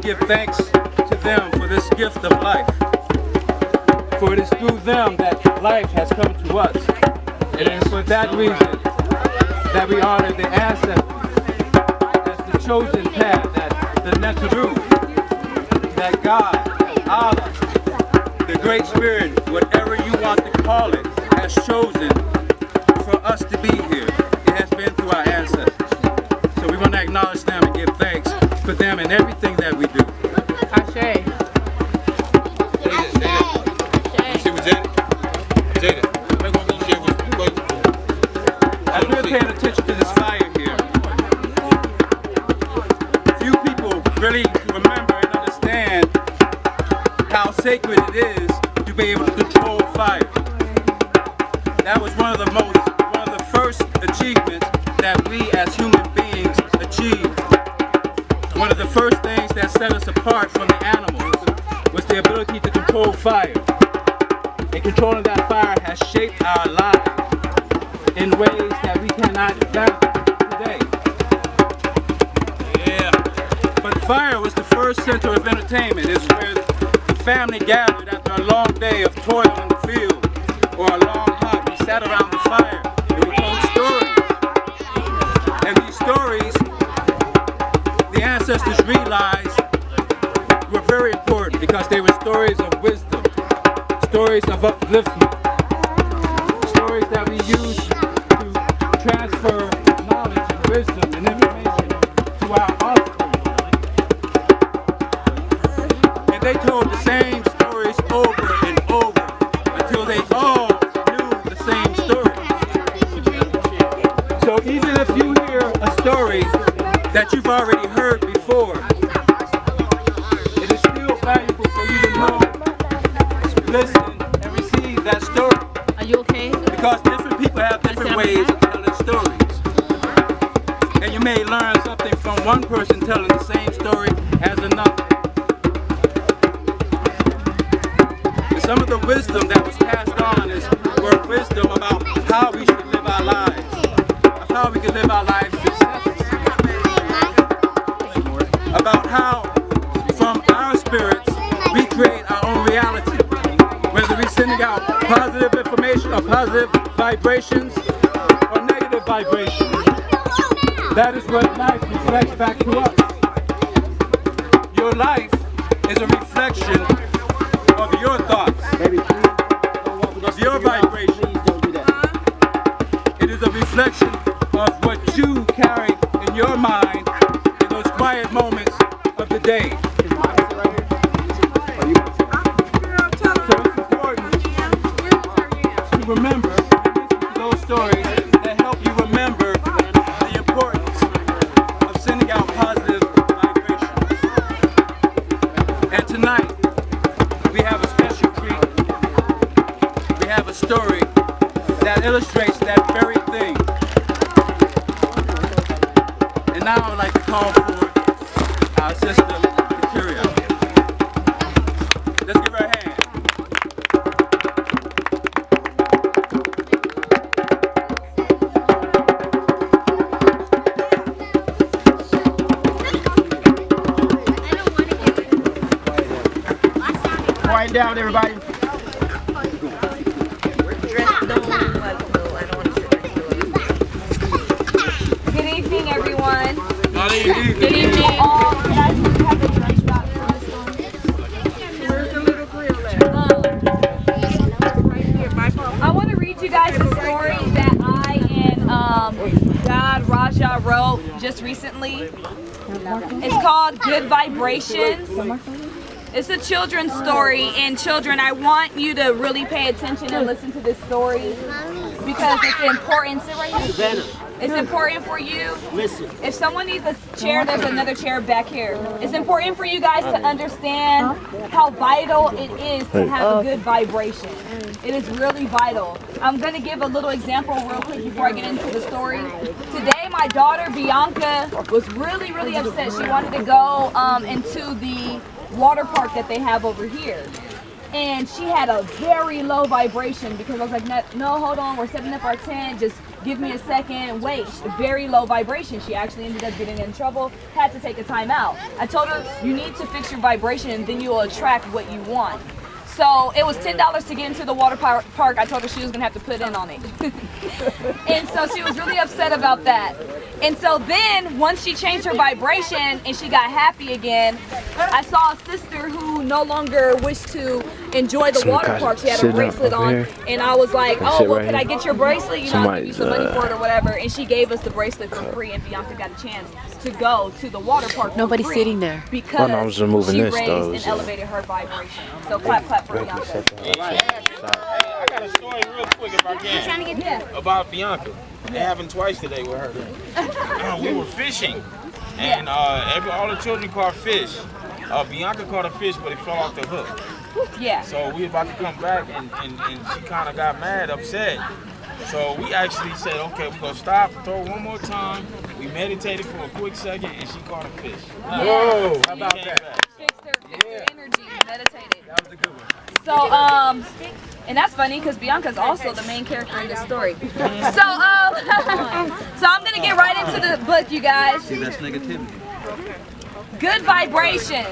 give thanks to them for this gift of life. For it is through them that life has come to us. And it is for that reason that we honor the ancestors as the chosen path, that the Netaru, that God, Allah, the Great Spirit, whatever you want to call it, has chosen for us to be here. It has been through our ancestors. So we want to acknowledge them and give thanks for them in everything that we do. Ashe. As we're paying attention to this fire here, few people really remember and understand how sacred it is to be able to control fire. That was one of the first achievements that we as human beings achieved. One of the first things that set us apart from the animals was the ability to control fire. And controlling that fire has shaped our lives in ways that we cannot fathom today. Yeah. But fire was the first center of entertainment. It's where the family gathered after a long day of toil in the field or a long hunt. We sat around the fire and we told stories. And these stories, the ancestors realized, were very important because they were stories of wisdom, stories of upliftment, stories that we use to transfer knowledge and wisdom and information to our offspring. And they told the same stories over and over until they all knew the same stories. So even if you hear a story that you've already heard before, it is still valuable for you to know, listen, and receive that story. Are you okay? Because different people have different ways of telling stories. And you may learn something from one person telling the same story as another. And some of the wisdom that was passed on were wisdom about how we should live our lives, of how we can live our lives successfully, about how from our spirits we create our own reality. Whether we're sending out positive information or positive vibrations or negative vibrations. That is what life reflects back to us. Your life is a reflection of your thoughts, of your vibrations. It is a reflection of what you carry in your mind in those quiet moments of the day. Remember those stories that help you remember the importance of sending out positive vibrations. And tonight, we have a special treat. We have a story that illustrates that very thing. And now I would like to call for our sister, Kateria. Let's give her a hand. Quiet down, everybody. Good evening, everyone. Good evening. Good evening. Can I just have the drink shot for this one? Where's the little grill at? I want to read you guys a story that I and God Raja wrote just recently. It's called Good Vibrations. It's a children's story, and children, I want you to really pay attention and listen to this story because it's important. Sit right here. It's important for you. Listen. If someone needs a chair, there's another chair back here. It's important for you guys to understand how vital it is to have a good vibration. It is really vital. I'm going to give a little example real quick before I get into the story. Today, my daughter Bianca was really, really upset. She wanted to go into the water park that they have over here. And she had a very low vibration because I was like, no, hold on, we're setting up our tent, just give me a second, wait. Very low vibration. She actually ended up getting in trouble, had to take a time out. I told her, you need to fix your vibration and then you will attract what you want. So it was $10 to get into the water park. I told her she was gonna have to put in on it. And so she was really upset about that. And so then once she changed her vibration and she got happy again, I saw a sister who no longer wished to enjoy the water park. She had a bracelet on and I was like, oh, well, could I get your bracelet? You know, I'll give you some money for it or whatever. And she gave us the bracelet for free and Bianca got a chance to go to the water park for Nobody's free sitting there. because she this, raised though, and elevated her vibration. So clap, clap for Bianca. I got a story real quick if I can about Bianca. It happened twice today with her. We were fishing, and all the children caught fish. Bianca caught a fish, but it fell off the hook. Yeah. So we were about to come back, and she kind of got mad, upset. So we actually said, okay, we're going to stop, throw one more time. We meditated for a quick second, and she caught a fish. Whoa, how about that? Fixed her energy, meditated. That was a good one. So, and that's funny because Bianca's also the main character in this story. So, so I'm gonna get right into the book, you guys. See, that's negativity. Good vibrations.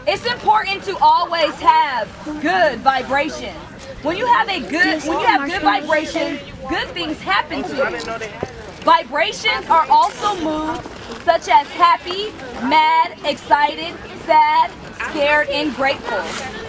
It's important to always have good vibrations. When you have good vibrations, good things happen to you. Vibrations are also moods such as happy, mad, excited, sad, scared, and grateful.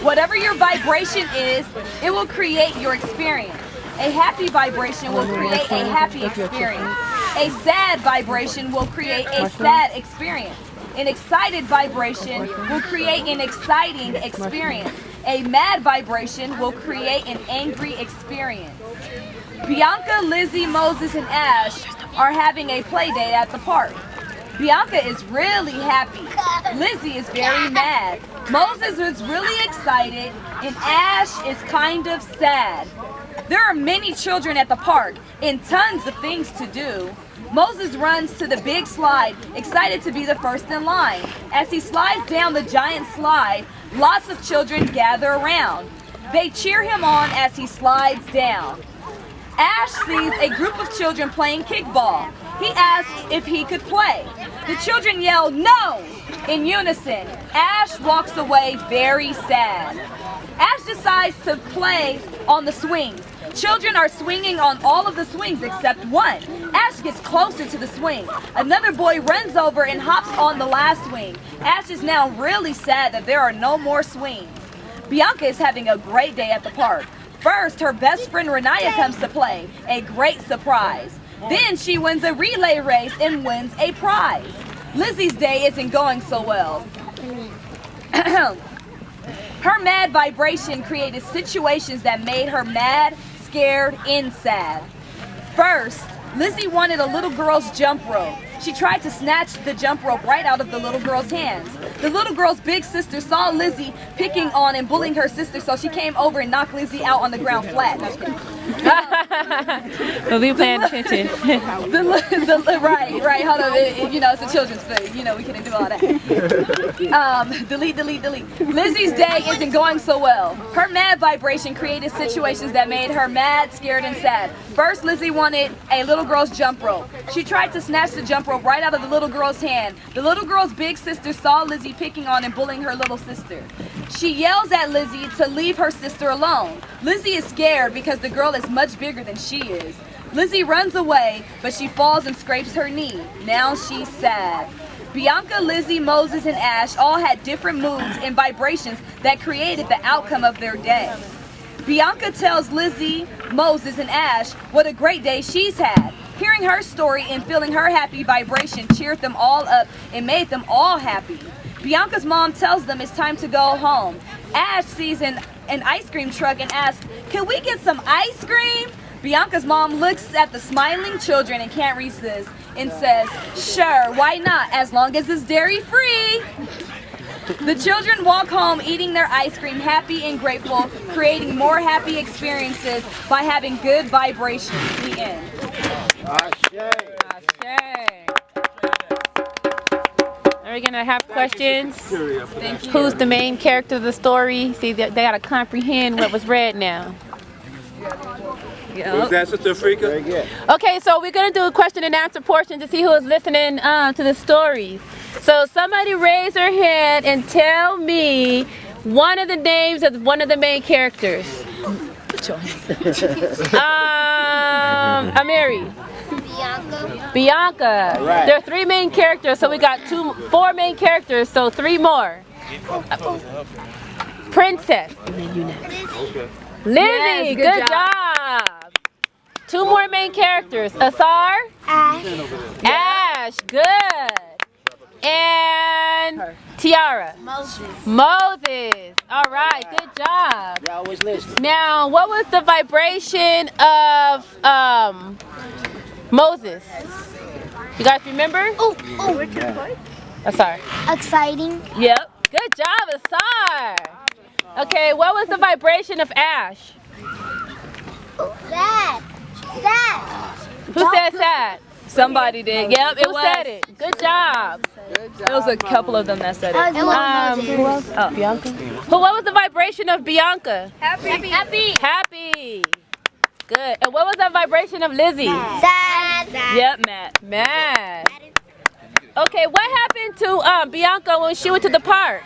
Whatever your vibration is, it will create your experience. A happy vibration will create a happy experience. A sad vibration will create a sad experience. An excited vibration will create an exciting experience. A mad vibration will create an angry experience. Bianca, Lizzie, Moses, and Ash are having a play date at the park. Bianca is really happy. Lizzie is very mad. Moses is really excited, and Ash is kind of sad. There are many children at the park and tons of things to do. Moses runs to the big slide, excited to be the first in line. As he slides down the giant slide, lots of children gather around. They cheer him on as he slides down. Ash sees a group of children playing kickball. He asks if he could play. The children yell, "No!" in unison. Ash walks away very sad. Ash decides to play on the swings. Children are swinging on all of the swings except one. Ash gets closer to the swing. Another boy runs over and hops on the last swing. Ash is now really sad that there are no more swings. Bianca is having a great day at the park. First, her best friend Renaya comes to play, a great surprise. Then she wins a relay race and wins a prize. Lizzie's day isn't going so well. Her mad vibration created situations that made her mad, scared, and sad. First, Lizzie wanted a little girl's jump rope. She tried to snatch the jump rope right out of the little girl's hands. The little girl's big sister saw Lizzie picking on and bullying her sister, so she came over and knocked Lizzie out on the ground flat. No, We'll be paying attention. Right, hold on. You know, it's a children's film. You know, we couldn't do all that. Delete. Lizzie's day isn't going so well. Her mad vibration created situations that made her mad, scared, and sad. First, Lizzie wanted a little girl's jump rope. She tried to snatch the jump rope right out of the little girl's hand. The little girl's big sister saw Lizzie picking on and bullying her little sister. She yells at Lizzie to leave her sister alone. Lizzie is scared because the girl is much bigger than she is. Lizzie runs away, but she falls and scrapes her knee. Now she's sad. Bianca, Lizzie, Moses, and Ash all had different moods and vibrations that created the outcome of their day. Bianca tells Lizzie, Moses, and Ash what a great day she's had. Hearing her story and feeling her happy vibration cheered them all up and made them all happy. Bianca's mom tells them it's time to go home. Ash sees an ice cream truck and asks, "Can we get some ice cream?" Bianca's mom looks at the smiling children and can't resist and says, "Sure, why not, as long as it's dairy-free." The children walk home eating their ice cream, happy and grateful, creating more happy experiences by having good vibrations. The end. Are we gonna have questions? Thank you. Who's the main character of the story? See, they gotta comprehend what was read now. Was that Sister Afrika? Very good. Okay, so we're gonna do a question and answer portion to see who is listening to the stories. So somebody raise their hand and tell me one of the names of one of the main characters. Amiri. Bianca. Right. There are 3 main characters, so we got 4 main characters, so 3 more. Princess. Lizzie, Yes, good job. 2 more main characters. Asar. Ash, good. And Tiara. Moses. All right, good job. You always listen. Now, what was the vibration of Moses? You guys remember? Asar. Exciting. Yep. Good job, Asar. Okay, what was the vibration of Ash? Sad. Sad. Who said sad? Somebody did. Yep, it Who was. said it? Good job. It was a couple of them that said it. Bianca. What was the vibration of Bianca? Happy. Happy. Good. And what was the vibration of Lizzie? Sad. Yep, Matt. Mad. Okay, what happened to Bianca when she went to the park?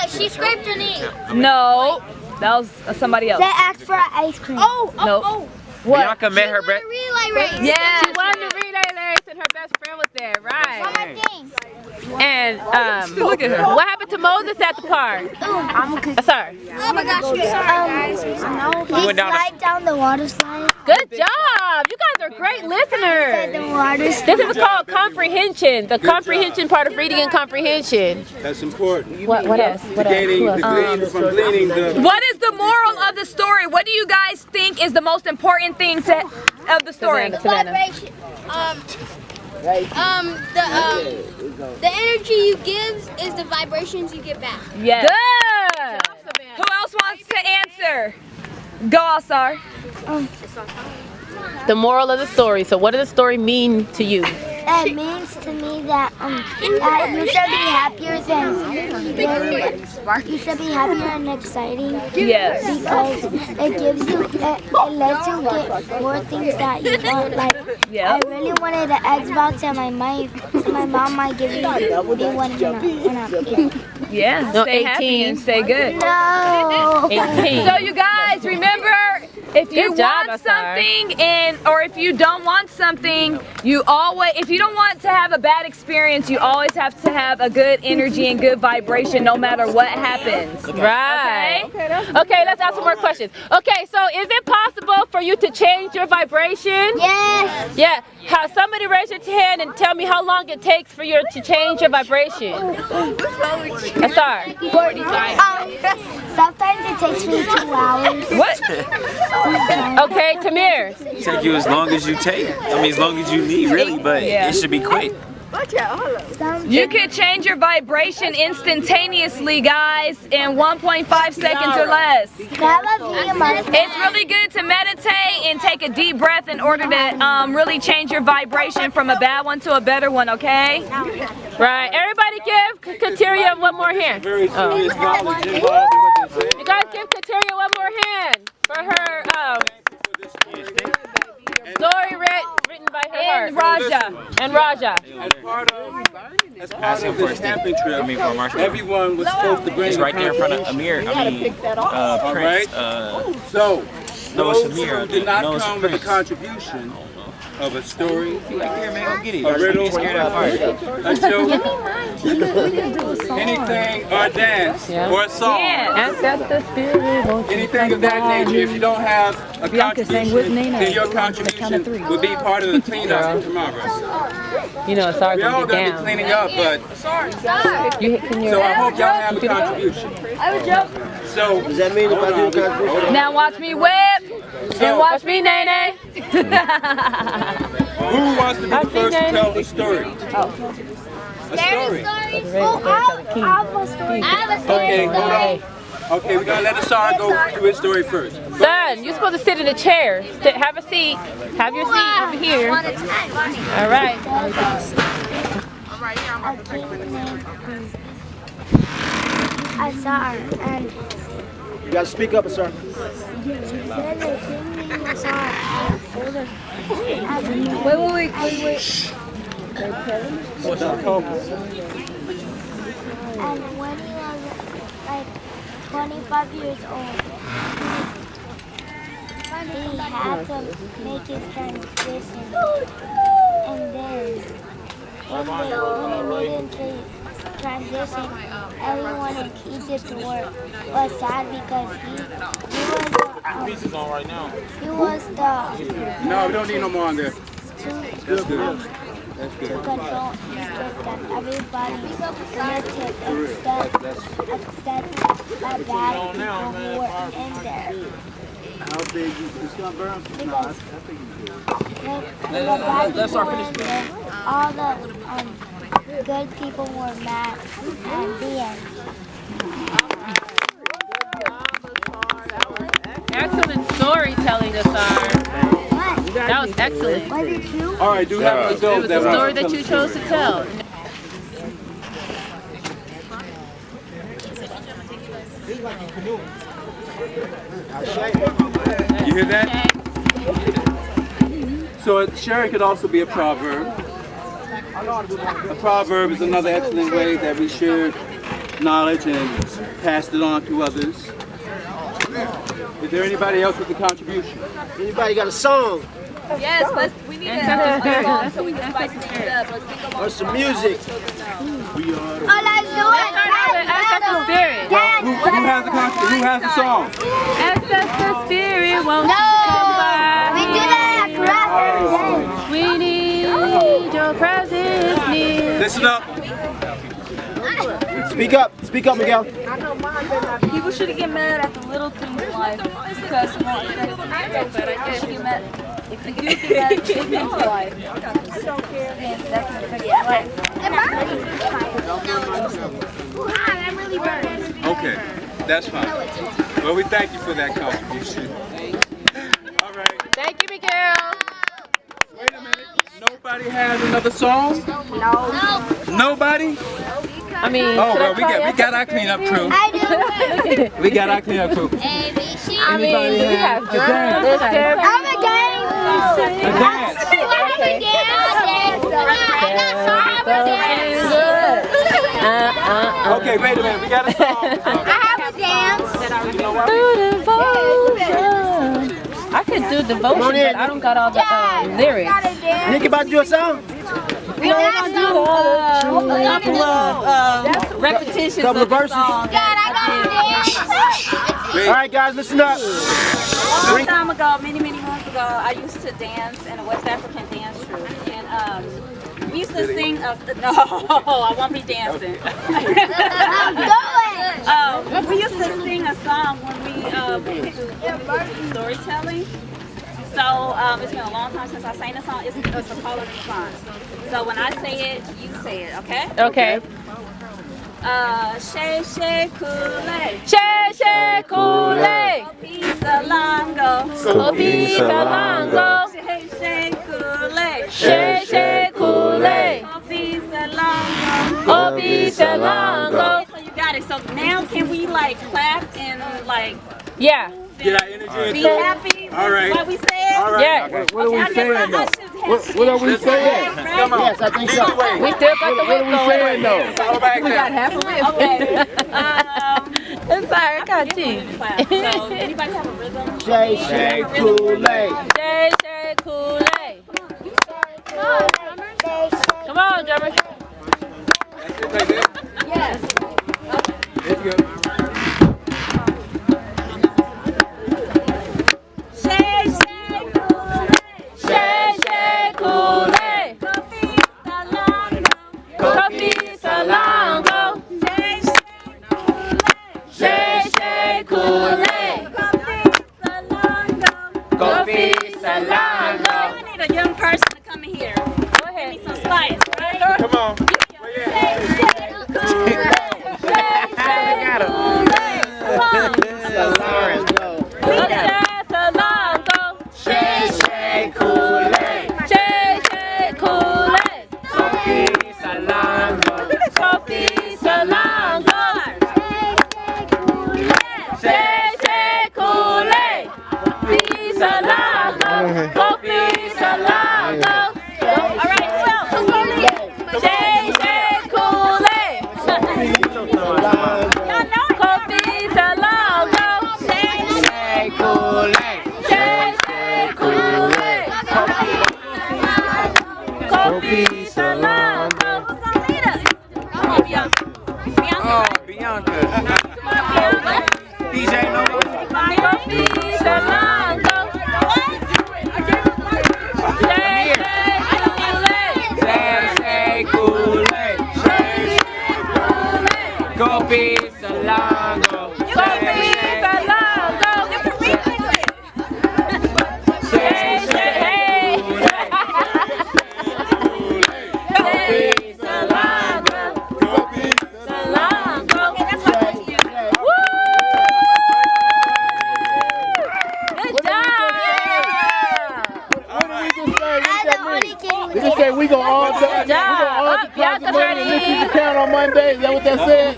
She scraped her knee. No, that was somebody else. They asked for ice cream. Nope. Bianca met her A relay race. Yeah. She won the relay race and her best friend was there, One right? more thing. And Look at her. what happened to Moses at the park? Sorry. Oh my gosh. He slide down the water slide. Good job. You guys are great listeners. The water This is called comprehension. The comprehension part of reading and comprehension. That's important. What else? What Gaining, from gleaning the... What is the moral of the story? What do you guys think is the most important thing of the story? vibration. The energy you give is the vibrations you get back. Yes. Good. Who else wants to answer? Go, Asar. The moral of the story. So what does the story mean to you? It means to me that you should be happier you should be happier and exciting. Yes. Because it gives you, it lets you get more things that you want. Like, Yeah. I really wanted an Xbox and my mom might give me one when I'm Yeah. No, Stay happy 18. and stay good. No. 18. So you guys remember, if you Good job, want Asar. something or if you don't want something, if you don't want to have a bad experience, you always have to have a good energy and good vibration no matter what happens. Right. Okay, let's ask some more questions. Okay, so is it possible for you to change your vibration? Yes. Yeah. Somebody raise your hand and tell me how long it takes for you to change your vibration. Sorry. Sometimes it takes me 2 hours. What? Okay, Tamir. Take you as long as you take. I mean, as long as you need, really, but Yeah. it should be quick. You could change your vibration instantaneously, guys, in 1.5 seconds or less. It's really good to meditate and take a deep breath in order to really change your vibration from a bad one to a better one, okay? Right. Everybody give Kateria one more hand. Very serious knowledge involved in what they say. You guys give Kateria one more hand for her story written by her And heart. Raja. And Raja. As part of this camping trip, everyone was supposed to bring It's right there in front of Amir. I mean, Prince. So, No, it's those Amir. who did not No, it's come with a Prince. contribution of a story, Right there, man. Go get it. a riddle, Be scared of fire. a joke, anything, or a dance, or a song, anything of that nature. If you don't have a contribution, then your contribution would be part of the cleanup tomorrow. You know, sorry We all to be gonna be down. cleaning up, but You hitting your so I hope y'all have a contribution. So Does that mean if I do a contribution? Now watch me whip and watch me nay-nay. who wants to be the first to tell the story? A story. Okay, hold on. Okay, we're gonna let Asar go through his story first. Son, you're supposed to sit in a chair. Have a seat. Have your seat over here. All right. I saw her and You gotta speak up, sir. then they gave me Wait. And when he was like 25 years old, he had to make his transition. And then when he made his transition, everyone in Egypt was sad because Pieces on right now. he was the No, we don't need no more on there. to That's good. control Egypt, and everybody lived to accept the bad people who were in there. How big is this gonna burn? No, I think Let's start finishing. All the good people were mad at the end. Excellent storytelling, Asar. That was excellent. Was it you? All right, do have an It adult was that the story that you chose to tell. You hear that? So sharing could also be a proverb. A proverb is another excellent way that we share knowledge and pass it on to others. Is there anybody else with a contribution? Anybody got a song Yes, we need to have a song so we can spice things up. Let's sing along. or some music? Oh, let's do it. Access the spirit. Well, who has the song? Access the spirit won't No, come by. we do that at KRST. We need your presence near. Listen up. Speak up, Miguel. People shouldn't get mad at the little things in life because you know, if you get mad at the big things in life, then that can affect your life. I'm really burned. Okay, that's fine. Well, we thank you for that contribution. All right. Thank you, Miguel. Wait a minute. Nobody has another song? No. Nobody? I mean, Oh, well, we got our cleanup crew. I do. We got our cleanup crew. ABC. Anybody have a dance? I'm a dance. A dance. Okay, wait a minute. We got a song. I have a dance. I could do devotion, but I don't got all the lyrics. Nick, about to do a song? We don't want to do a couple of repetitions Couple of the verses. song. God, I got a dance. All right, guys, listen up. Long time ago, many months ago, I used to dance in a West African dance troupe, and we used to sing. No, I won't be dancing. We used to sing a song when we went to storytelling. So it's been a long time since I sang a song. It's a call and response. So when I say it, you say it, okay? Okay. She kule. She kule. Kopi salango. Kopi salango. She kule. Kopi salango. Kopi salango. So you got it. So now can we like clap and like Yeah. Get our energy be into it. happy? All right. What we said? All right. Yeah. What are we saying, though? What are we saying? Come on. Yes, I think so. Either way. We still got the What are whip we saying, going. though? Go back there. half a whip. Okay. I'm sorry, I got you. Clap. So anybody have a rhythm? Shay, Kool-Aid. She kule. Come on, drummer. That's it right there? Yes. There you go. Kopi salango. She kule. Kopi salango. I need a young person to come in here. Go ahead. Some spice, right? Come on. Go peace along. Who's gonna lead us? Come on, Bianca. Bianca. Bianca. Come on, Bianca. DJ no more. Go peace along. Go peace along. Go peace along. We go all day. Bianca's ready. Count on Monday. Is that what that said?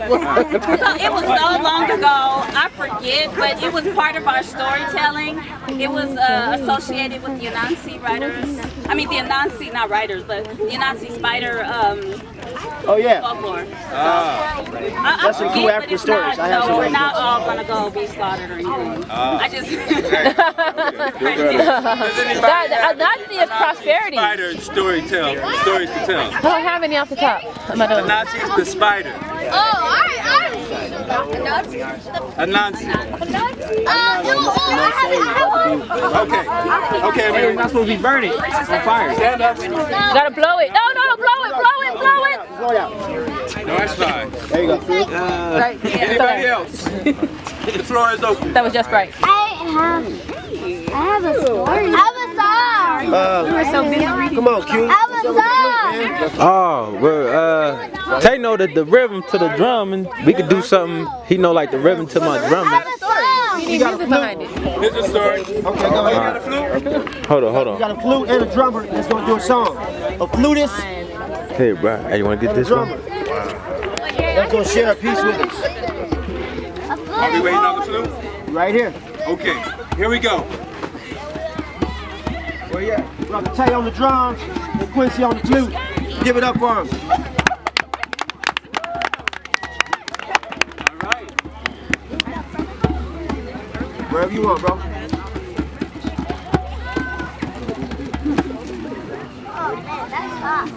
So it was so long ago, I forget, but it was part of our storytelling. It was associated with the Anansi writers. I mean, the Anansi, not writers, but the Anansi spider Oh yeah. folklore. That's some cool African stories. I have some. We're not all gonna go be slaughtered or anything. I just. Nazi is prosperity. Spider stories to tell. I don't have any off the top. The Nazi is the spider. Anansi. Okay, Hey, we're not supposed to be burning on fire. stand up. Gotta blow it. No, blow it. Blow it out. No, that's fine. There you go. Right. Anybody else? The floor is open. That was just right. I have a story. I have a song. We were so busy reading. Come on, Q. I have a song. Oh, well, Tay know the rhythm to the drum, and we could do something. He know like the rhythm to my drum. I have a song. We need music behind it. Here's a story. Okay, go ahead. Got a flute? Hold You on. got a flute and a drummer that's gonna do a song. A flutist Hey, bro, hey, you wanna get and a this one? drummer. That's gonna share a piece with us. Are we waiting on the flute? Right here. Okay, here we go. Where you at? Brother Tay on the drums and Quincy on the flute. Give it up for him. All right. Wherever you want, bro. Oh man, that's hot.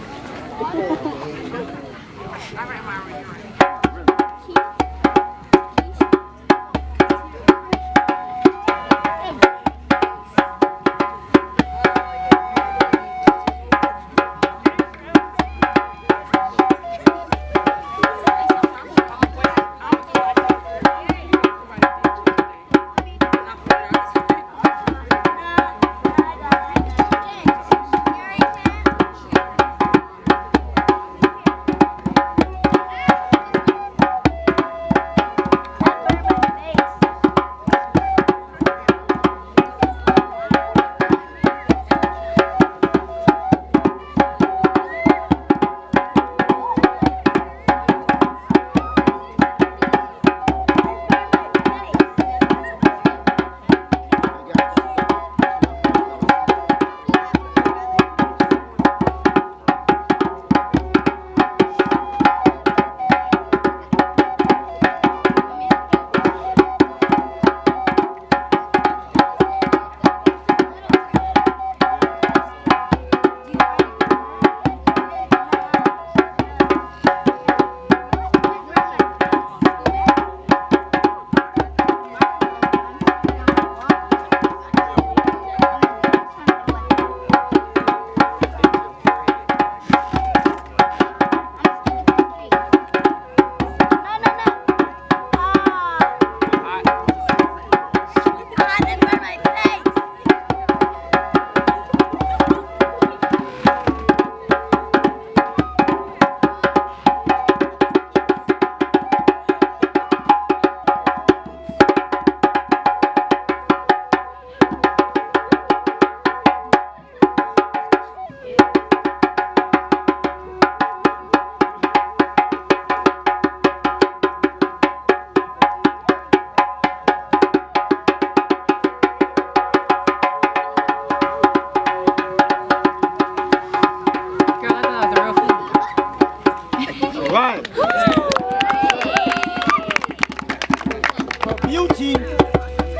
Beauty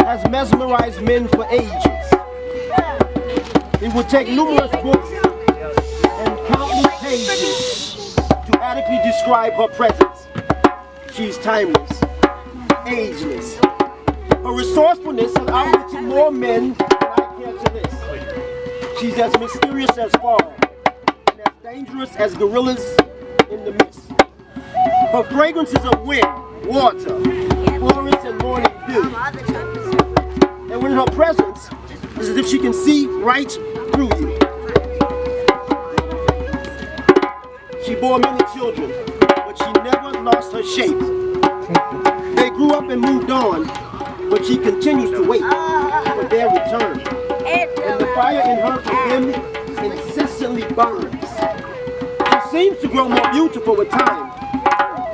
has mesmerized men for ages. It would take numerous books and countless pages to adequately describe her presence. She's timeless, ageless. Her resourcefulness has outwitted more men than I care to list. She's as mysterious as fall and as dangerous as gorillas in the mist. Her fragrances of wind, water, forest, and morning dew. And when in her presence, it's as if she can see right through you. She bore many children, but she never lost her shape. They grew up and moved on, but she continues to wait for their return. And the fire in her for them incessantly burns. She seems to grow more beautiful with time.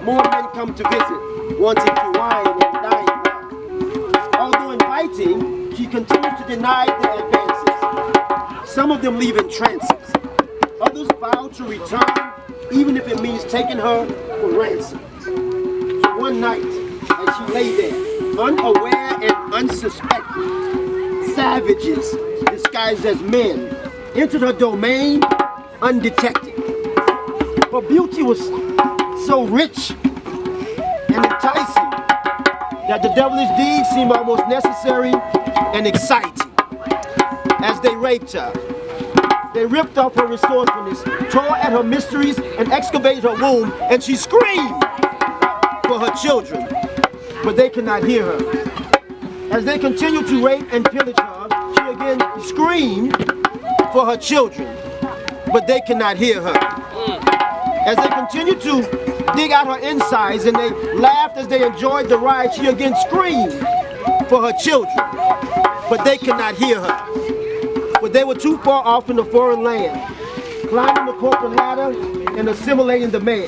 More men come to visit, wanting to wine and dine her. Although inviting, she continues to deny their advances. Some of them leave in trances. Others vow to return, even if it means taking her for ransom. So one night, as she lay there, unaware and unsuspecting, savages disguised as men entered her domain undetected. Her beauty was so rich and enticing that the devilish deeds seemed almost necessary and exciting. As they raped her, they ripped off her resourcefulness, tore at her mysteries, and excavated her womb, and she screamed for her children, but they could not hear her. As they continued to rape and pillage her, she again screamed for her children, but they could not hear her. As they continued to dig out her insides and they laughed as they enjoyed the ride, she again screamed for her children, but they could not hear her. But they were too far off in a foreign land, climbing the corporate ladder and assimilating the man.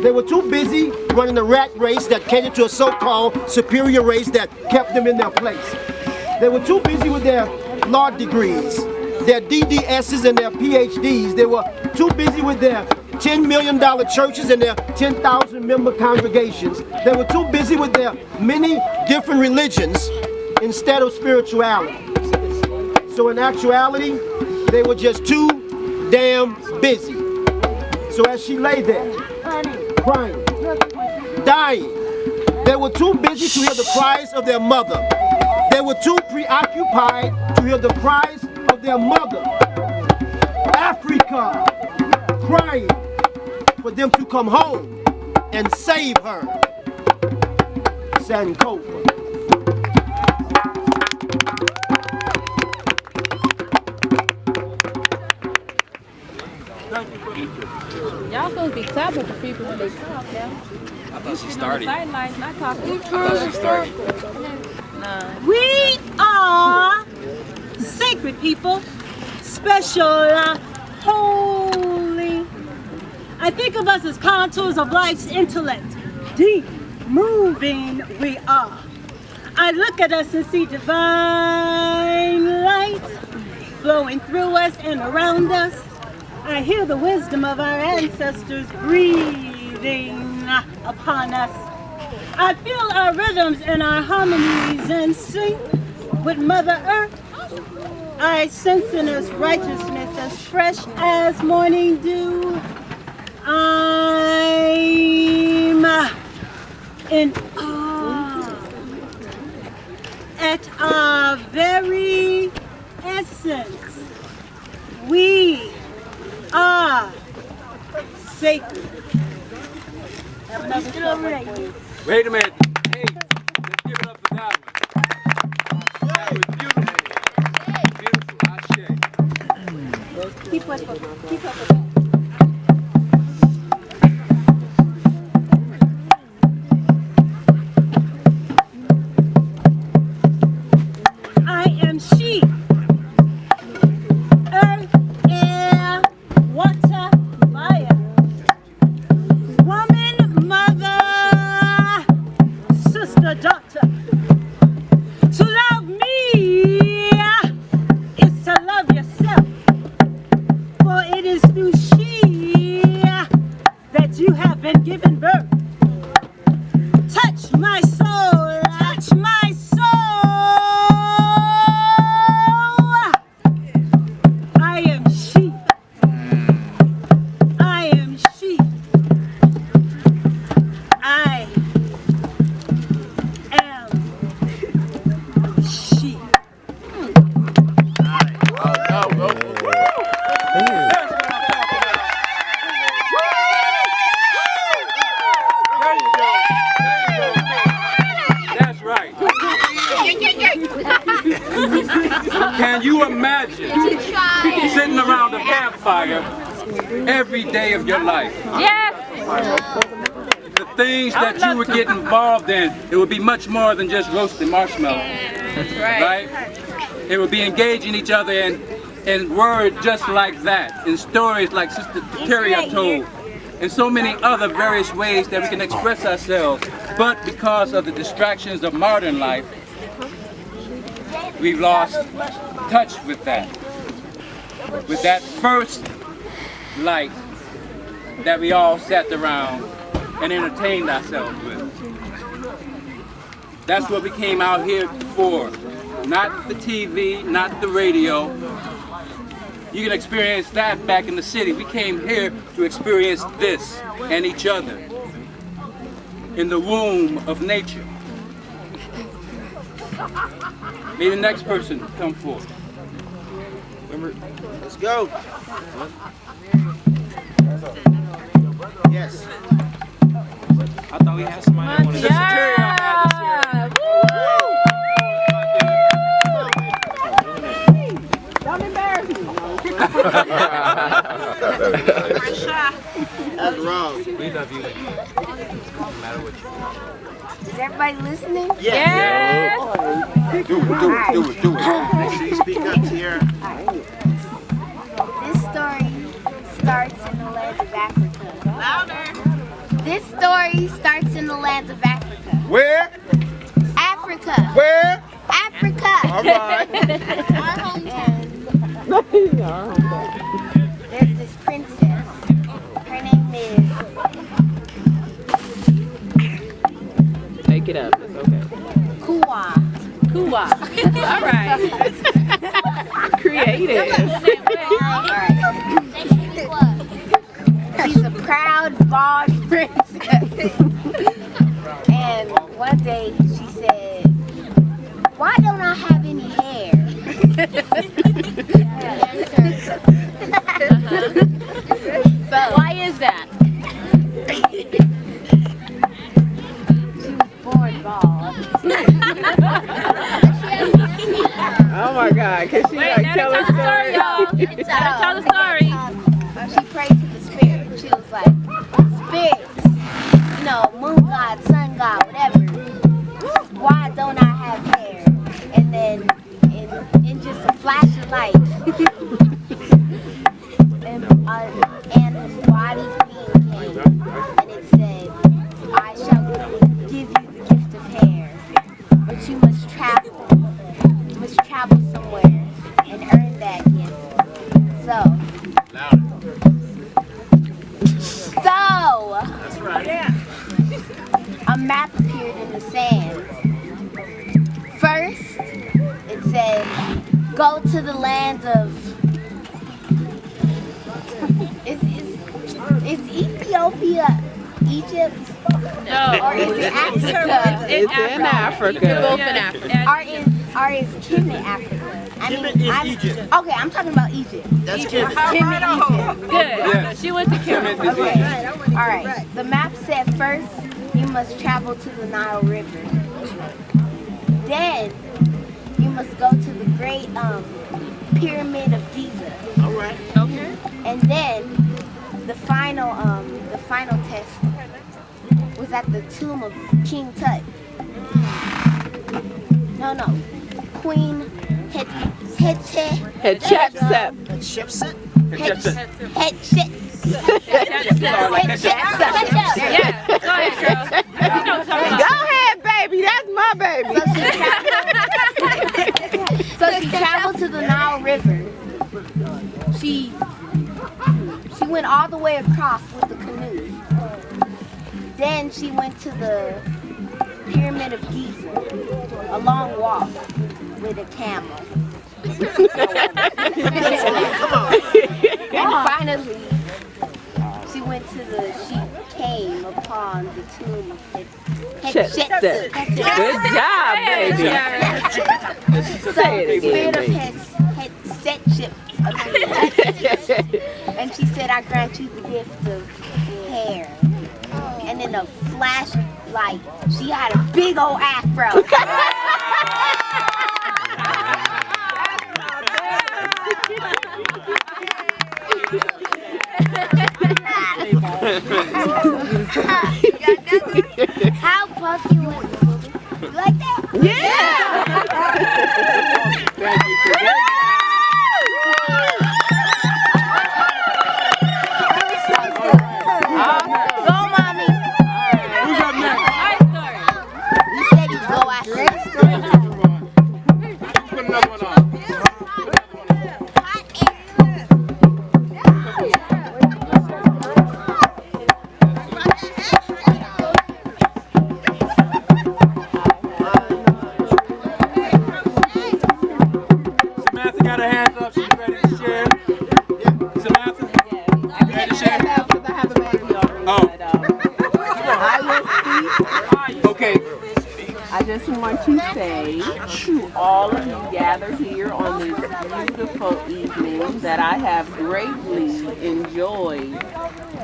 They were too busy running a rat race that catered to a so-called superior race that kept them in their place. They were too busy with their law degrees, their DDSs and their PhDs. They were too busy with their $10 million churches and their 10,000 member congregations. They were too busy with their many different religions instead of spirituality. So in actuality, they were just too damn busy. So as she lay there, crying, dying, they were too busy to hear the cries of their mother. They were too preoccupied to hear the cries of their mother, Africa, crying for them to come home and save her. Sankofa. Y'all supposed to be clapping for people when they talk now. I thought she started. Sidelines, not talking. I thought she started. Nah. We are sacred people, special, holy. I think of us as contours of life's intellect. Deep, moving we are. I look at us and see divine light flowing through us and around us. I hear the wisdom of our ancestors breathing upon us. I feel our rhythms and our harmonies in sync with Mother Earth. I sense in us righteousness as fresh as morning dew. I'm in awe at our very essence. We are sacred. Wait a minute. Hey, let's give it up for that one. That was beautiful. Beautiful. Keep up. Keep up. I am she. Earth, air, water, fire. Woman, mother, sister, daughter. To love me is to love yourself. For it is through she that you have been given birth. Touch my soul. Touch my soul. I am she. Can you imagine sitting around a campfire every day of your life? Yes. The things that you would get involved in, it would be much more than just roasting marshmallows. Right? It would be engaging each other in words just like that, in stories like Sister Terry told, in so many other various ways that we can express ourselves. But because of the distractions of modern life, we've lost touch with that first light that we all sat around and entertained ourselves with. That's what we came out here for. Not the TV, not the radio. You can experience that back in the city. We came here to experience this and each other in the womb of nature. May the next person come forward. Let's go. Yes. I thought we had somebody that wanted to Don't embarrass me. That's wrong. We love you. No matter what you do. Is everybody listening? Yes. Do it. Make sure you speak up, Tierra. This story starts in the land of Africa. Louder. This story starts in the land of Africa. Where? Africa. Where? Africa. All right. Our hometown. There's this princess. Her name is Take it up. It's okay. Kuwa. Kuwa. All right. Creative. She's a proud, bald princess. And one day she said, "Why don't I have any hair?" So, Why is that? she was born bald. Oh my God! Can she like tell a story? Y'all. Tell the story. She prayed to the spirit. She was like, "Spirits, you know, moon god, sun god, whatever. Why don't I have hair?" And then, in just a flash of light, and a body being came, and it said, "I shall give you the gift of hair, but you must travel. You must travel somewhere and earn that gift." So. That's right. A map appeared in the sand. First, it said, "Go to the land of." Is Ethiopia Egypt? No. Or is it Africa? It's in Africa. Both in Africa. Or is Kemet Africa? Kemet is Egypt. Okay, I'm talking about Egypt. That's Kemet. Kemet, Egypt. Good. Yes. She went to Kemet. Okay. All right. The map said first you must travel to the Nile River. Then you must go to the great pyramid of Giza. All right. Okay. And then the final test was at the tomb of King Tut. No, Queen Hatshepsut. Shepset. Yeah. Go ahead, girl. You know what I'm talking Go about. ahead, baby. That's my baby. So she traveled to the Nile River. She went all the way across with the canoe. Then she went to the Pyramid of Giza, a long walk with a camel. And finally, she came upon the tomb of Hatshepsut. Good job, baby. So Say it the again, spirit of baby. Hatshepsut. And she said, "I grant you the gift of hair." And in a flash of light, she had a big old afro. How puffy was it? You like that? Thank you. Go, mommy. Who's up next? You said you go after. Put another one on. Samantha got her hands up. She's ready to share. Samantha, you ready to share? Oh. Okay. I just want to say to all of you gathered here on this beautiful evening that I have greatly enjoyed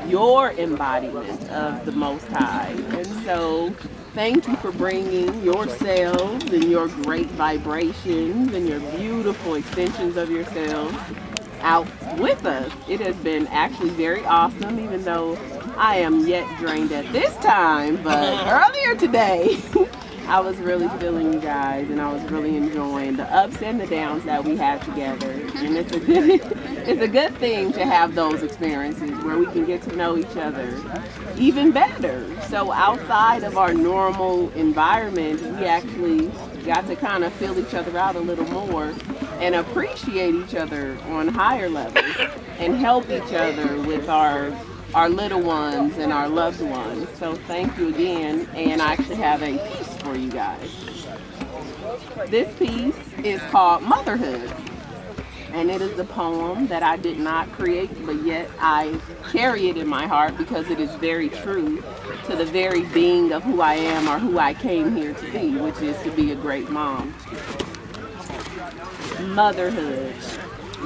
your embodiment of the Most High. And so thank you for bringing yourselves and your great vibrations and your beautiful extensions of yourselves out with us. It has been actually very awesome, even though I am yet drained at this time, but earlier today I was really feeling you guys, and I was really enjoying the ups and the downs that we had together. And it's a good thing to have those experiences where we can get to know each other even better. So outside of our normal environment, we actually got to kind of feel each other out a little more and appreciate each other on higher levels and help each other with our little ones and our loved ones. So thank you again, and I actually have a piece for you guys. This piece is called Motherhood, and it is a poem that I did not create, but yet I carry it in my heart because it is very true to the very being of who I am or who I came here to be, which is to be a great mom. Motherhood.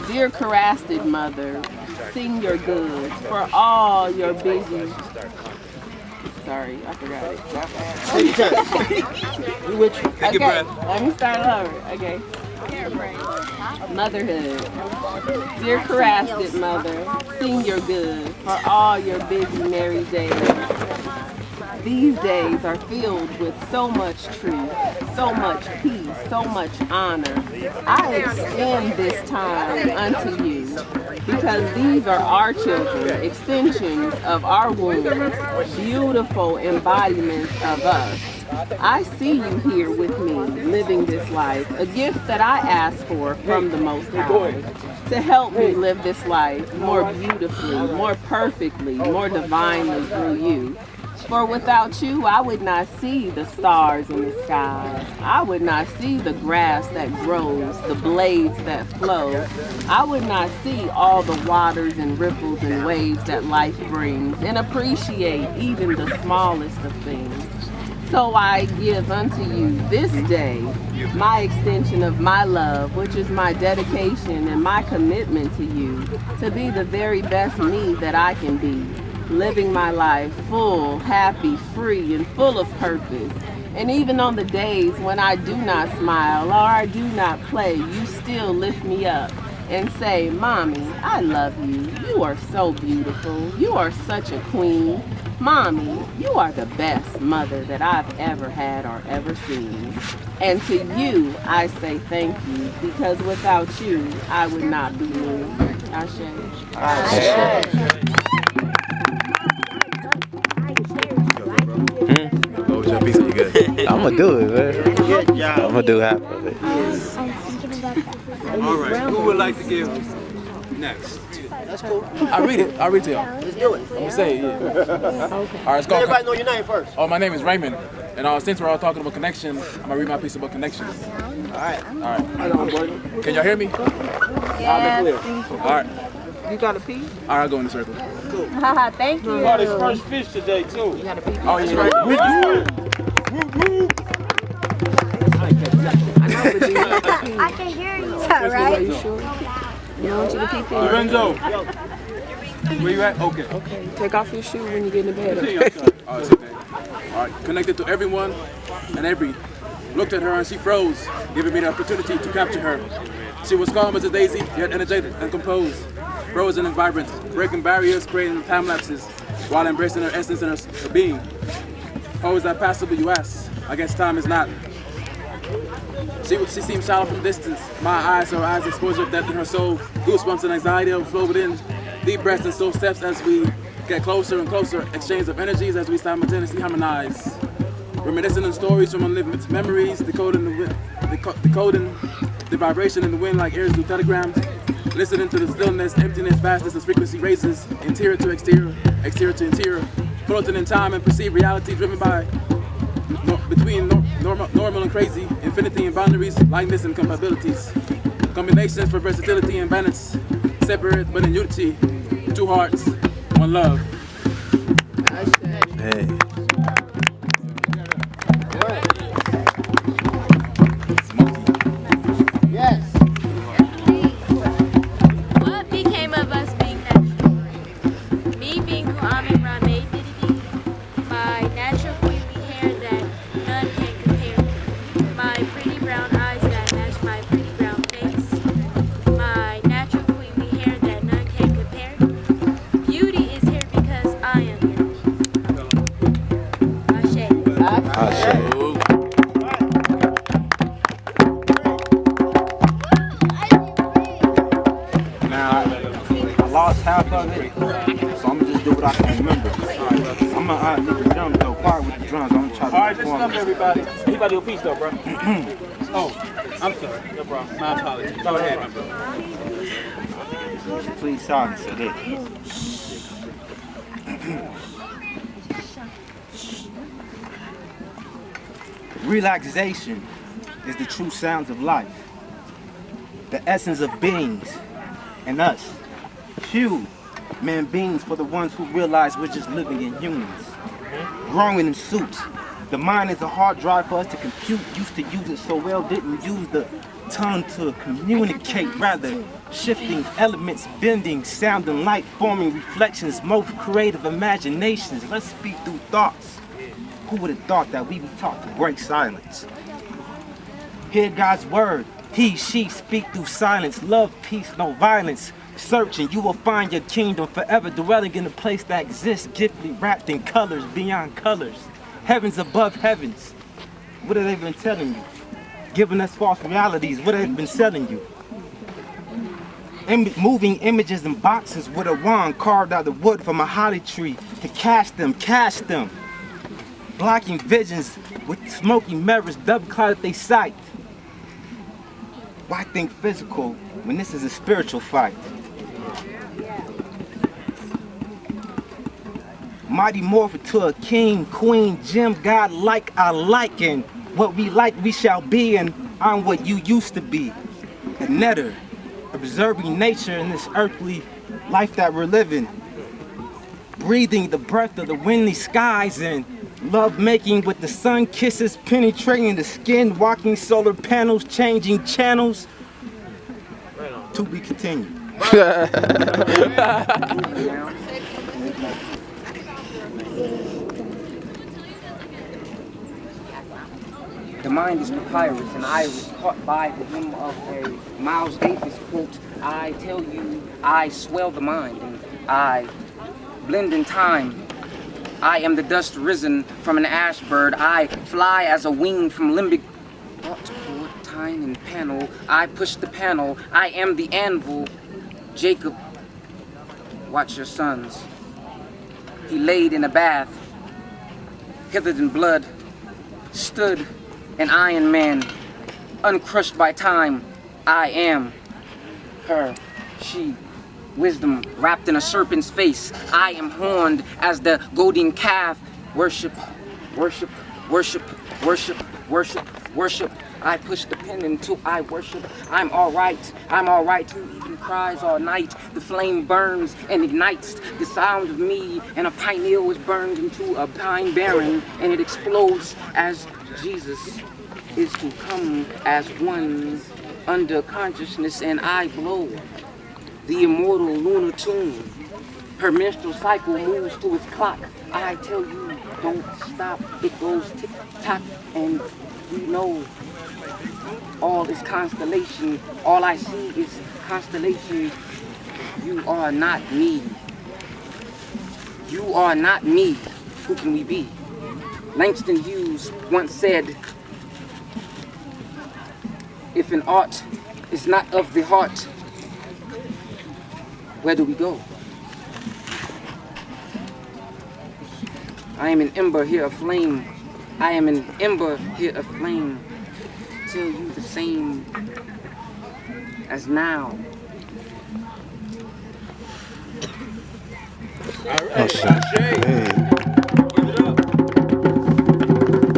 Dear KRST mother, sing your good for all your busy. Sorry, I forgot it. Take your time. We with you. Take a breath. Let me start over. Okay. Motherhood. Dear KRST mother, sing your good for all your busy merry days. These days are filled with so much truth, so much peace, so much honor. I extend this time unto you because these are our children, extensions of our wombs, beautiful embodiments of us. I see you here with me, living this life, a gift that I ask for from the Most High, to help me live this life more beautifully, more perfectly, more divinely through you. For without you, I would not see the stars in the sky. I would not see the grass that grows, the blades that flow. I would not see all the waters and ripples and waves that life brings and appreciate even the smallest of things. So I give unto you this day my extension of my love, which is my dedication and my commitment to you, to be the very best me that I can be. Living my life full, happy, free, and full of purpose. And even on the days when I do not smile or I do not play, you still lift me up and say, Mommy, I love you. You are so beautiful. You are such a queen. Mommy, you are the best mother that I've ever had or ever seen. And to you, I say thank you, because without you, I would not be me. Ashe. Ashe. I'm gonna do it, man. Good job. I'm gonna do half of it. All right. Who would like to give next? That's cool. I'll read it. I'll read it to y'all. Let's do it. I'm gonna say it, yeah. All right, it's called. Everybody know your name first. Oh, my name is Raymond. And since we're all talking about connections, I'm gonna read my piece about connections. All right. All right. Can y'all hear me? Yes. All right. You got a piece? All right, I'll go in the circle. Haha, thank you. Caught his first fish today too. You got a piece? Oh, yeah. Right. I know, but you got a piece. I can hear you. Is that right? You sure? You want you to peep in? Lorenzo. Where you at? Okay. Okay. Take off your shoe when you get in the bed. Oh, it's okay. All right. Connected to everyone and every. Looked at her and she froze, giving me the opportunity to capture her. She was calm as a daisy, yet energetic and composed. frozen and vibrant, breaking barriers, creating time lapses, while embracing her essence and her being. How is that possible, you ask? I guess time is not. She seems shallow from distance. My eyes, her eyes, exposure of depth in her soul. Goosebumps and anxiety overflow within. Deep breaths and slow steps as we get closer and closer. Exchange of energies as we simultaneously harmonize. Reminiscing on stories from unlived memories, decoding the vibration in the wind like airs through telegrams. Listening to the stillness, emptiness, vastness as frequency raises. Interior to exterior, exterior to interior. Floating in time and perceived reality driven by between normal and crazy, infinity and boundaries, lightness and compatibilities. Combinations for versatility and balance, separate but in unity. Two hearts, one love. Hey. Yes. What became of us being natural? Me being who I'm in my made divinity, my natural queenly hair that none can compare, my pretty brown eyes that match my pretty brown face, my natural queenly hair that none can compare. Beauty is here because I am here. Ashe. I lost half of it, so I'm gonna just do what I can remember. I'm gonna leave the drums though, quiet with the drums. I'm gonna try to. Alright, just stop everybody. Anybody a piece though, bro? Oh, I'm sorry. No problem. My apologies. Go ahead, my brother. Please silence it. Relaxation is the true sounds of life, the essence of beings, and us. Human beings for the ones who realize we're just living in humans, growing in suits. The mind is a hard drive for us to compute, used to use it so well, didn't use the tongue to communicate, rather shifting elements, bending, sound and light, forming reflections, most creative imaginations. Let's speak through thoughts. Who would have thought that we be taught to break silence? Hear God's word. He, she speak through silence. Love, peace, no violence. Search and you will find your kingdom forever dwelling in a place that exists, gifted, wrapped in colors beyond colors. Heavens above heavens. What have they been telling you? Giving us false realities. What have they been selling you? Moving images in boxes with a wand carved out of wood from a holly tree to cast them. Blocking visions with smoky mirrors, double clouded they sight. Why think physical when this is a spiritual fight? Mighty morph to a king, queen, gem, God like I like, and what we like we shall be, and I'm what you used to be. A netter, observing nature in this earthly life that we're living. Breathing the breath of the windy skies and love making with the sun kisses penetrating the skin, walking solar panels, changing channels. To be continued. The mind is papyrus, and I was caught by the whim of a Miles Davis quote. I tell you, I swell the mind, and I blend in time. I am the dust risen from an ash bird. I fly as a wing from limbic thought toward time and panel. I push the panel. I am the anvil. Jacob, watch your sons. He laid in a bath, hithered in blood, stood an iron man, uncrushed by time. I am her, she, wisdom wrapped in a serpent's face. I am horned as the golden calf. Worship, worship, worship, worship, worship, worship. I push the pen until I worship. I'm all right. Who even cries all night? The flame burns and ignites the sound of me, and a pineal is burned into a pine barren, and it explodes as Jesus is to come as one under consciousness, and I blow the immortal lunar tune. Her menstrual cycle moves to its clock. I tell you, don't stop. It goes tick-tock, and we know all is constellation. All I see is constellation. You are not me. You are not me. Who can we be? Langston Hughes once said, if an art is not of the heart, where do we go? I am an ember here aflame. I am an ember here aflame. Tell you the same as now. All right, Shay. Give it up.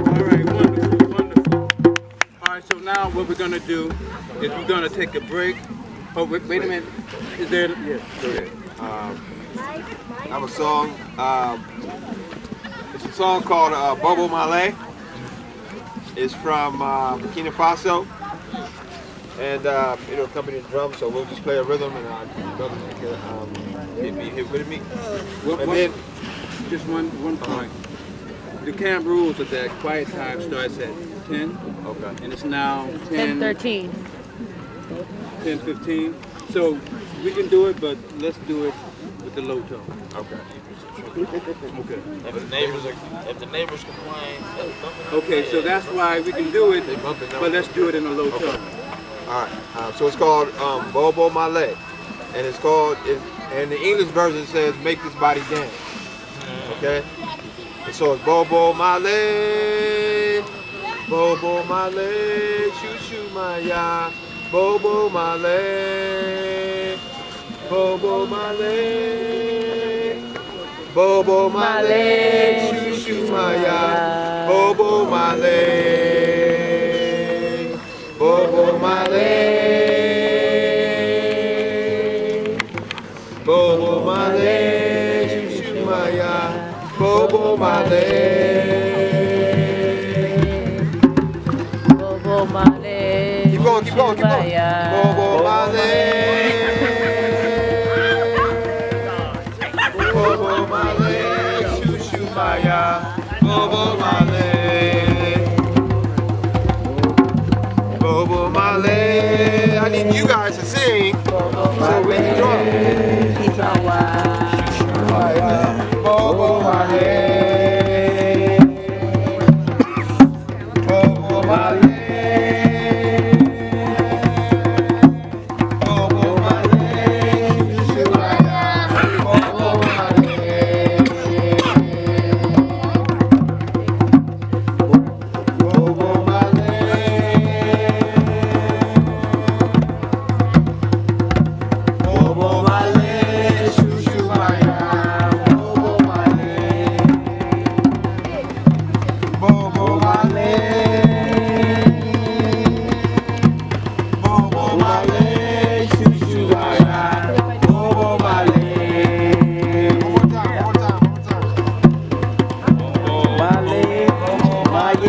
All right, wonderful, wonderful. All right, so now what we're gonna do is we're gonna take a break. Oh, wait a minute. Is there? Yes, go ahead. I have a song. It's a song called Bobo Malay. It's from Burkina Faso. And it'll accompany the drums, so we'll just play a rhythm and brothers can hit with me. Just one point. The camp rules is that quiet time starts at 10. Okay. And it's now 10:13. 10:15. So we can do it, but let's do it with the low tone. Okay. Okay. If the neighbors complain, Okay, so that's why we can do it, but let's do it in a low tone. All right. So it's called Bobo Malay, and it's called. And the English version says "Make this body dance." Okay. And so it's Bobo Malay, Bobo Malay, shoo shoo maya, Bobo Malay, Bobo Malay, Bobo Malay, shoo shoo maya, Bobo Malay, Bobo Malay, Bobo Malay, shoo shoo maya, Bobo Malay, Bobo Malay. Keep going, keep going, keep going. Bobo Malay, Bobo Malay, shoo shoo maya, Bobo Malay, Bobo Malay. I need you guys to sing so we can drum. Bobo Malay, Bobo Malay, Bobo Malay, Bobo Malay, Bobo Malay, Bobo Malay, shoo shoo maya, Bobo Malay, Bobo Malay, Bobo Malay, shoo shoo maya, Bobo Malay. One more time, one more time, Bobo Malay, Bobo Malay,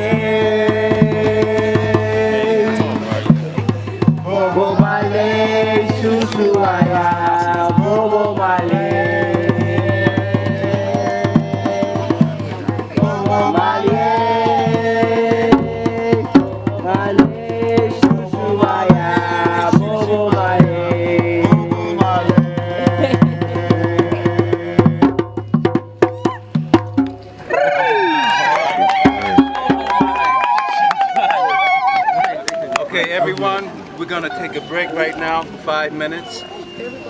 Bobo Malay, shoo shoo maya, Bobo Malay, Bobo Malay, Malay, shoo shoo maya, Bobo Malay, Bobo Malay. Okay, everyone, we're gonna take a break right now for 5 minutes.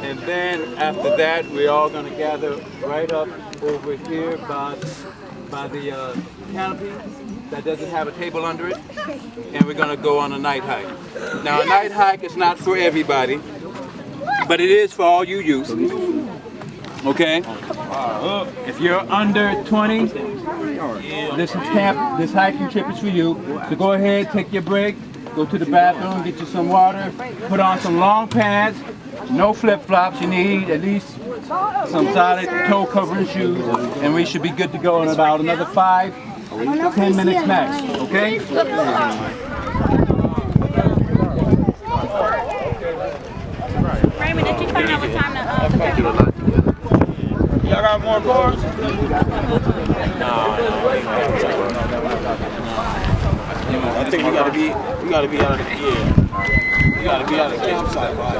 And then after that, we're all gonna gather right up over here by the canopy that doesn't have a table under it. And we're gonna go on a night hike. Now, a night hike is not for everybody, but it is for all you youth. Okay? If you're under 20, this hiking trip is for you. So go ahead, take your break, go to the bathroom, get you some water, put on some long pants, no flip-flops. You need at least some solid toe-covering shoes, and we should be good to go in about another 5 to 10 minutes max. Okay? Raymond, did you find out what time to Y'all got more cars? I think we gotta be out of the gotta be at a campsite by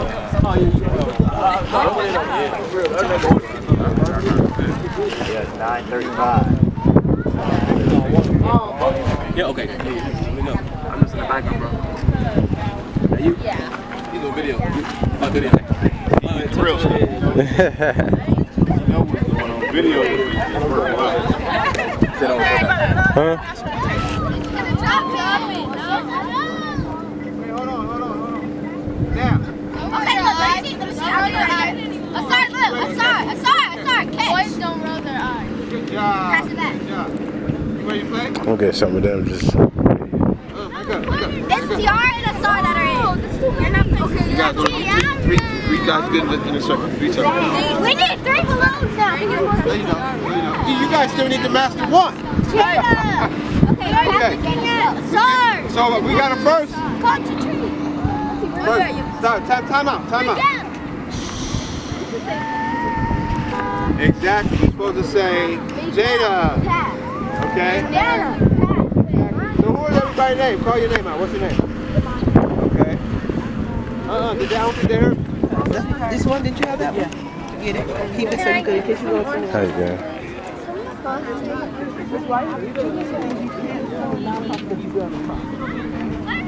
Yeah, 9:35. Yeah, okay. Let me go. I'm just in the background, bro. Are you? Yeah. You do a video. Video. It's real. Video. Huh? Boys don't roll their eyes. Good job. Pass it back. Good job. Where you play? I'll get some of them just. It's Tiara and Asar that are in. You're not playing. You guys go three guys get in the circle. 3 circles. We need 3 balloons now. There you go. You guys still need to master 1. Okay. Asar. So we got it first. Concentrate. First. Time out. Exactly. You're supposed to say Jada. Okay? So who is everybody's name? Call your name out. What's your name? Okay. Did I don't think they heard? This one, did you have that one? Get it. Keep it so you could, in case you go to How you doing?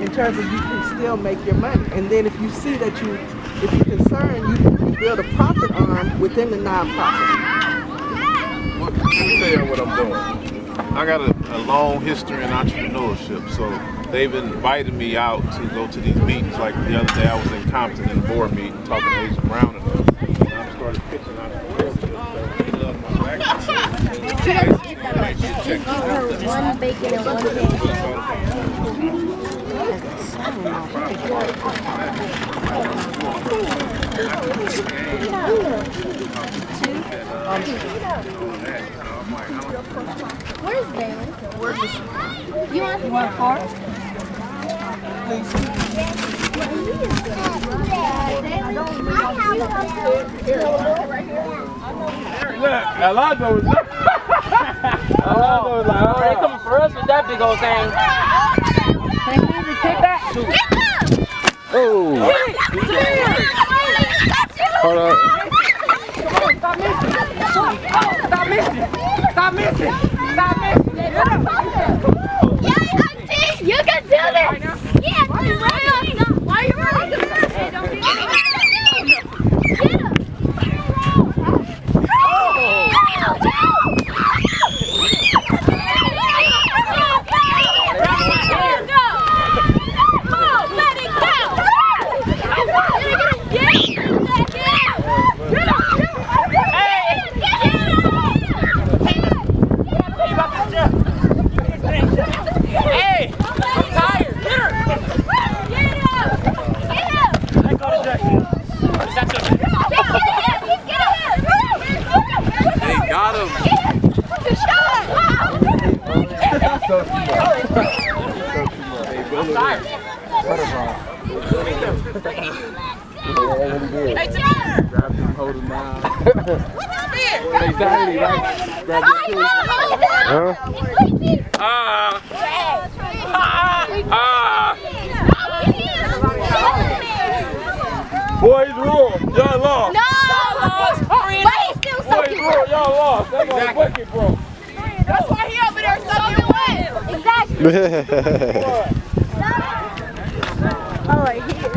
in terms of you can still make your money. And then if you see that if you're concerned, you can build a profit arm within the nonprofit. Let me tell you what I'm doing. I got a long history in entrepreneurship, so they've invited me out to go to these meetings. Like the other day I was in Compton in a board meeting talking to Asia Brown and them. And I started pitching entrepreneurship. One bacon and one egg. Where's Bailey? You want 4? Look, Alonzo was like, oh, they coming for us with that big old thing. Can you even kick that? Oh. Hold on. Stop missing. Yeah, auntie, you can do this. Yeah, why are you running? Hey, don't do that. Boys rule, y'all lost. No! But he's still so Boys rule, y'all lost. That's all wicked, bro. That's why he over there sucking wet. Exactly. All right, here.